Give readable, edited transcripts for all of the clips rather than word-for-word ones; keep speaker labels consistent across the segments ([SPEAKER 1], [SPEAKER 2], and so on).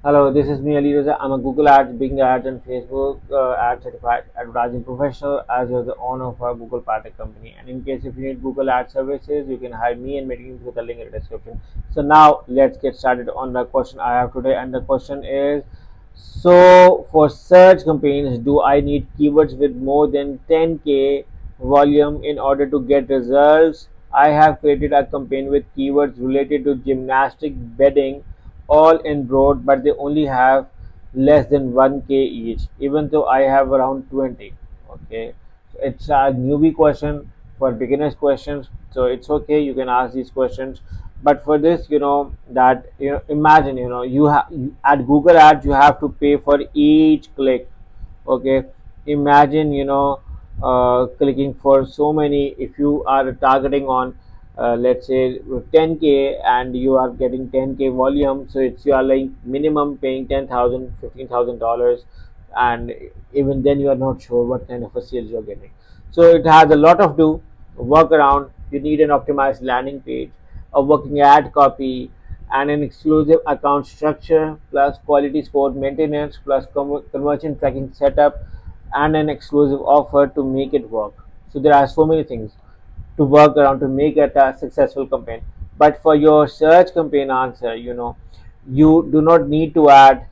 [SPEAKER 1] Hello, this is me, Ali Raza. I'm a Google Ads, Bing Ads, and Facebook Ad certified advertising professional as well as the owner of our Google Partner company. And in case if you need Google Ad services, you can hire me and meetings with the link in the description. So now let's get started on the question I have today. And the question is, so for search campaigns, do I need keywords with more than 10K volume in order to get results? I have created a campaign with keywords related to gymnastic bedding all in broad, but they only have less than 1K each, even though I have around 20. Okay, so it's a newbie question for beginners questions, so it's okay, you can ask these questions. But for this, imagine, you have at Google Ads you have to pay for each click. Okay, imagine, clicking for so many. If you are targeting on let's say 10K and you are getting 10K volume, so it's you are like minimum paying 10,000 $15,000, and even then you are not sure what kind of a sales you're getting. So it has a lot of do work around. You need an optimized landing page, a working ad copy, and an exclusive account structure, plus quality score maintenance, plus conversion tracking setup, and an exclusive offer to make it work. So there are so many things to work around to make it a successful campaign. But for your search campaign answer, you do not need to add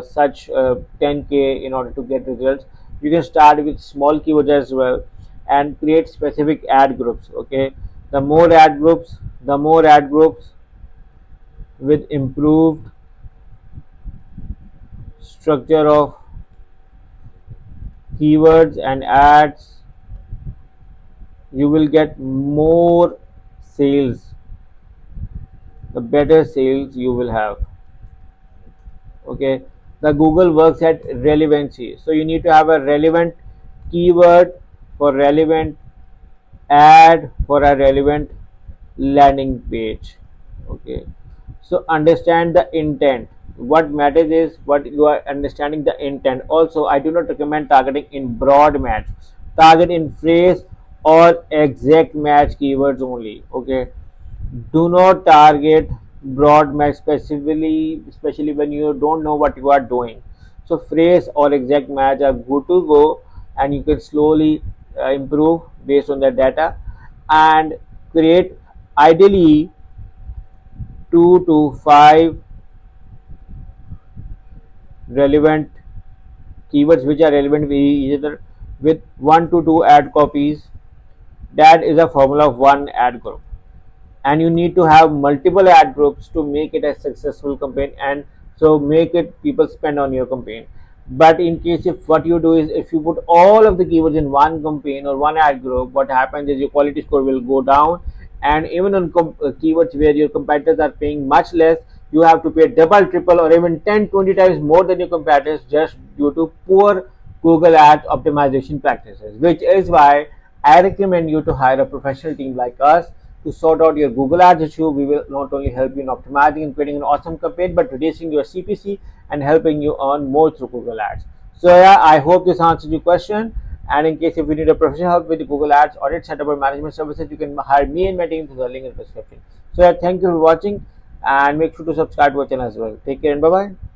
[SPEAKER 1] such 10K in order to get results. You can start with small keywords as well and create specific ad groups. Okay, the more ad groups with improved structure of keywords and ads, you will get more sales, the better sales you will have. Okay, the Google works at relevancy, so you need to have a relevant keyword for relevant ad for a relevant landing page. Okay, so understand the intent. What matters is what you are understanding the intent. Also, I do not recommend targeting in broad match. Target in phrase or exact match keywords only. Okay, do not target broad match specifically, especially when you don't know what you are doing. So phrase or exact match are good to go, and you can slowly improve based on the data and create ideally 2 to 5 relevant keywords which are relevant with each other with 1 to 2 ad copies. That is a formula of one ad group, and you need to have multiple ad groups to make it a successful campaign, and so make it people spend on your campaign. But in case if what you do is if you put all of the keywords in one campaign or one ad group, what happens is your quality score will go down, and even on keywords where your competitors are paying much less, you have to pay double, triple, or even 10, 20 times more than your competitors just due to poor Google Ads optimization practices, which is why I recommend you to hire a professional team like us to sort out your Google Ads issue. We will not only help you in optimizing and creating an awesome campaign, but reducing your CPC and helping you earn more through Google Ads. So yeah, I hope this answers your question. And in case if you need a professional help with the Google Ads audit setup or management services, you can hire me and my team through the link in the description. So yeah, thank you for watching, and make sure to subscribe to our channel as well. Take care and bye bye.